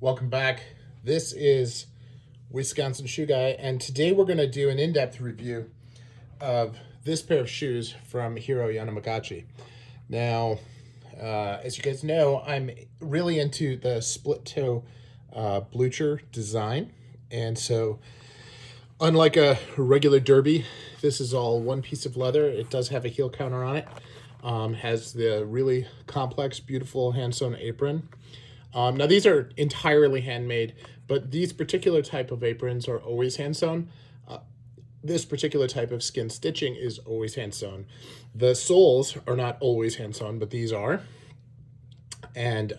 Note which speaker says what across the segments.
Speaker 1: Welcome back. This is Wisconsin Shoe Guy, and today we're going to do an in-depth review of this pair of shoes from Hiro Yanamigachi. Now, as you guys know, I'm really into the split toe blucher design, and so unlike a regular derby, this is all one piece of leather. It does have a heel counter on it. Has the really complex, beautiful hand-sewn apron. Now these are entirely handmade, but these particular type of aprons are always hand sewn. This particular type of skin stitching is always hand sewn. The soles are not always hand sewn, but these are. And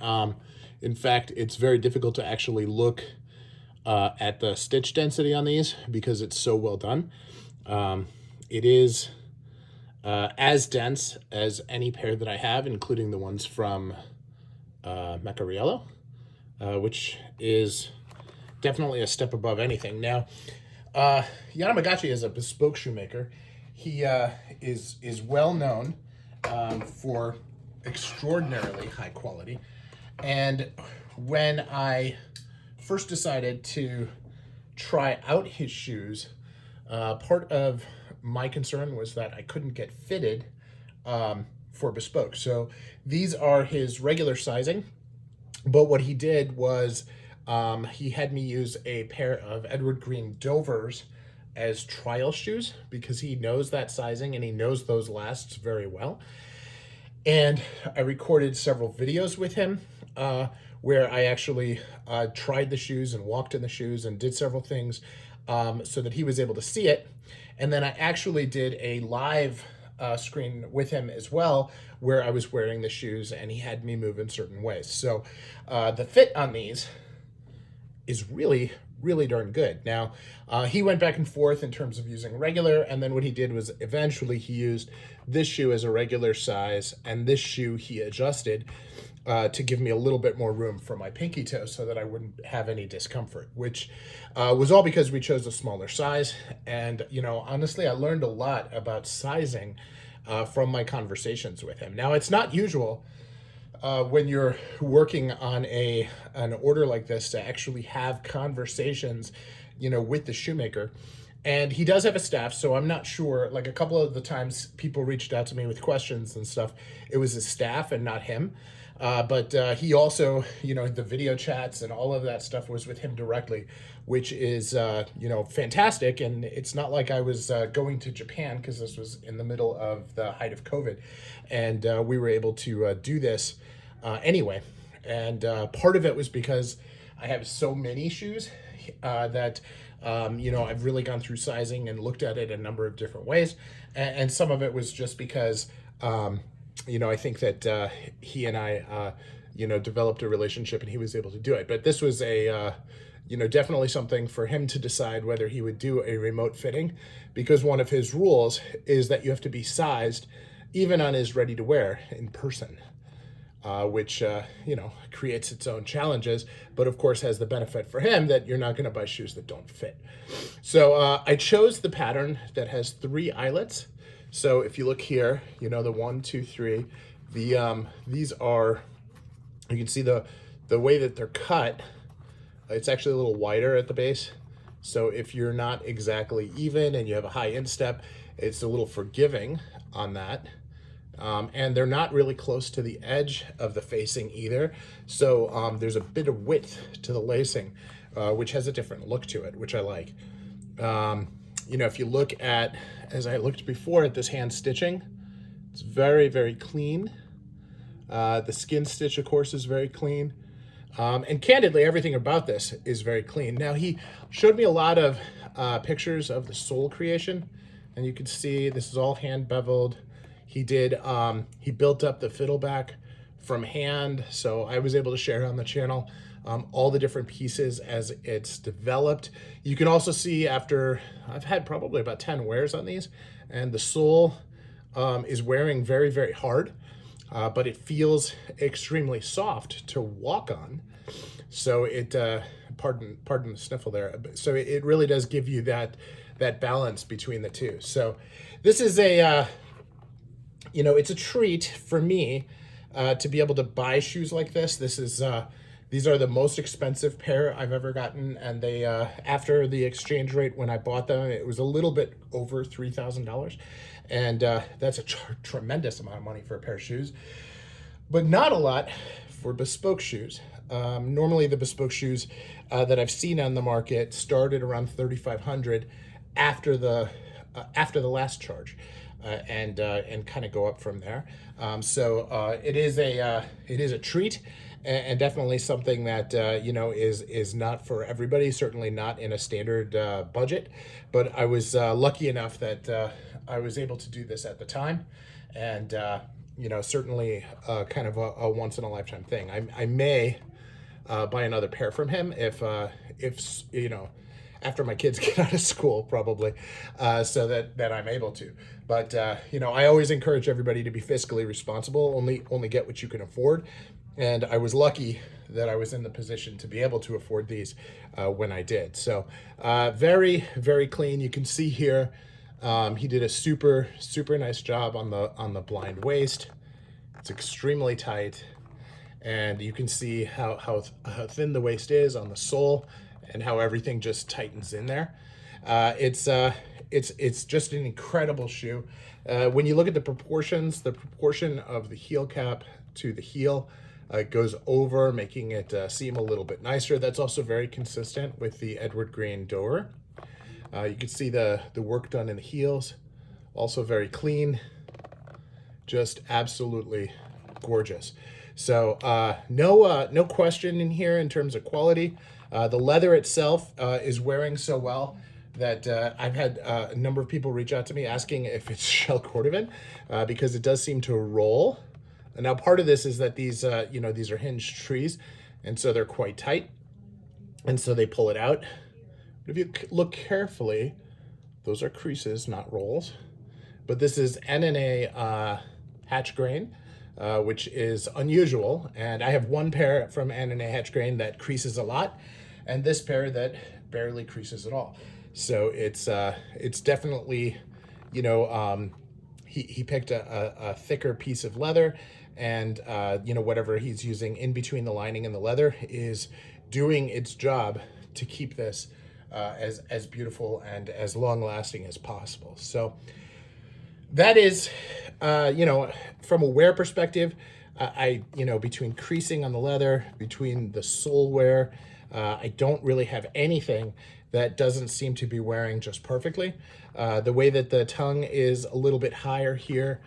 Speaker 1: in fact, it's very difficult to actually look at the stitch density on these because it's so well done. It is as dense as any pair that I have, including the ones from Macariello, which is definitely a step above anything. Now, Yanamigachi is a bespoke shoemaker. He is well known for extraordinarily high quality. And when I first decided to try out his shoes, part of my concern was that I couldn't get fitted for bespoke. So these are his regular sizing, but what he did was he had me use a pair of Edward Green Dovers as trial shoes because he knows that sizing and he knows those lasts very well. And I recorded several videos with him where I actually tried the shoes and walked in the shoes and did several things so that he was able to see it. And then I actually did a live screen with him as well, where I was wearing the shoes and he had me move in certain ways. So the fit on these is really, really darn good. Now, he went back and forth in terms of using regular, and then what he did was eventually he used this shoe as a regular size, and this shoe he adjusted to give me a little bit more room for my pinky toe so that I wouldn't have any discomfort, which was all because we chose a smaller size. And, you know, honestly, I learned a lot about sizing from my conversations with him. Now, it's not usual when you're working on an order like this to actually have conversations, you know, with the shoemaker. And he does have a staff, so I'm not sure, like a couple of the times people reached out to me with questions and stuff, it was his staff and not him. But he also, you know, the video chats and all of that stuff was with him directly, which is, you know, fantastic. And it's not like I was going to Japan because this was in the middle of the height of COVID. And we were able to do this anyway. And part of it was because I have so many shoes that, you know, I've really gone through sizing and looked at it a number of different ways. And some of it was just because, you know, I think that he and I, you know, developed a relationship and he was able to do it. But this was a, you know, definitely something for him to decide whether he would do a remote fitting, because one of his rules is that you have to be sized even on his ready to wear in person. Which, you know, creates its own challenges, but of course has the benefit for him that you're not going to buy shoes that don't fit. So I chose the pattern that has 3 eyelets. So if you look here, you know, the 1, 2, 3, these are, you can see the way that they're cut, it's actually a little wider at the base. So if you're not exactly even and you have a high instep, it's a little forgiving on that. And they're not really close to the edge of the facing either. So there's a bit of width to the lacing, which has a different look to it, which I like. You know, if you look at, as I looked before at this hand stitching, it's very, very clean. The skin stitch, of course, is very clean. And candidly, everything about this is very clean. Now, he showed me a lot of pictures of the sole creation, and you can see this is all hand beveled. He did, he built up the fiddleback from hand, so I was able to share on the channel all the different pieces as it's developed. You can also see after, I've had probably about 10 wears on these, and the sole is wearing very, very hard, but it feels extremely soft to walk on. So it, pardon the sniffle there, so it really does give you that balance between the two. So this is a, you know, it's a treat for me to be able to buy shoes like this. This is These are the most expensive pair I've ever gotten, and they after the exchange rate when I bought them, it was a little bit over $3,000, and that's a tremendous amount of money for a pair of shoes, but not a lot for bespoke shoes. Normally, the bespoke shoes that I've seen on the market started around 3,500 after the last charge, and kind of go up from there. So it is a treat, and definitely something that you know, is not for everybody. Certainly not in a standard budget. But I was lucky enough that I was able to do this at the time, and you know, certainly kind of a once in a lifetime thing. I may buy another pair from him if you know, after my kids get out of school, probably, so that I'm able to. But you know, I always encourage everybody to be fiscally responsible. Only get what you can afford, and I was lucky that I was in the position to be able to afford these when I did. So very, very clean. You can see here he did a super nice job on the blind waist. It's extremely tight, and you can see how thin the waist is on the sole, and how everything just tightens in there. It's just an incredible shoe. When you look at the proportions, the proportion of the heel cap to the heel goes over, making it seem a little bit nicer. That's also very consistent with the Edward Green Doer. You can see the work done in the heels, also very clean, just absolutely gorgeous. So no question in here in terms of quality. The leather itself is wearing so well that I've had a number of people reach out to me asking if it's shell cordovan, because it does seem to roll. And now part of this is that these, you know, these are hinged trees, and so they're quite tight, and so they pull it out. But if you look carefully, those are creases, not rolls. But this is NNA hatch grain, which is unusual. And I have one pair from NNA hatch grain that creases a lot, and this pair that barely creases at all. So it's definitely, you know, he picked a thicker piece of leather, and you know, whatever he's using in between the lining and the leather is doing its job to keep this as beautiful and as long lasting as possible. So that is, you know, from a wear perspective, you know, between creasing on the leather, between the sole wear, I don't really have anything that doesn't seem to be wearing just perfectly. The way that the tongue is a little bit higher here,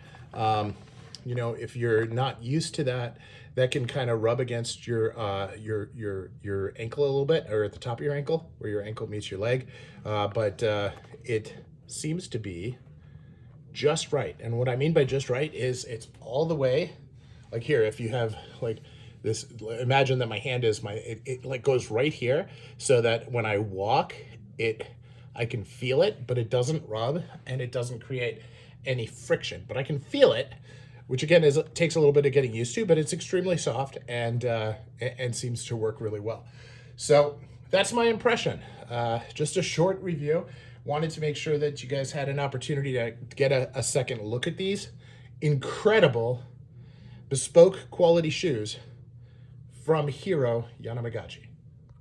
Speaker 1: you know, if you're not used to that, that can kind of rub against your ankle a little bit, or at the top of your ankle, where your ankle meets your leg. But it seems to be just right. And what I mean by just right is it's all the way, like here, if you have like this, imagine that my hand is it like goes right here, so that when I walk, I can feel it, but it doesn't rub and it doesn't create any friction, but I can feel it, which again takes a little bit of getting used to, but it's extremely soft and seems to work really well. So that's my impression. Just a short review. Wanted to make sure that you guys had an opportunity to get a second look at these incredible bespoke quality shoes from Hiro Yanamigachi.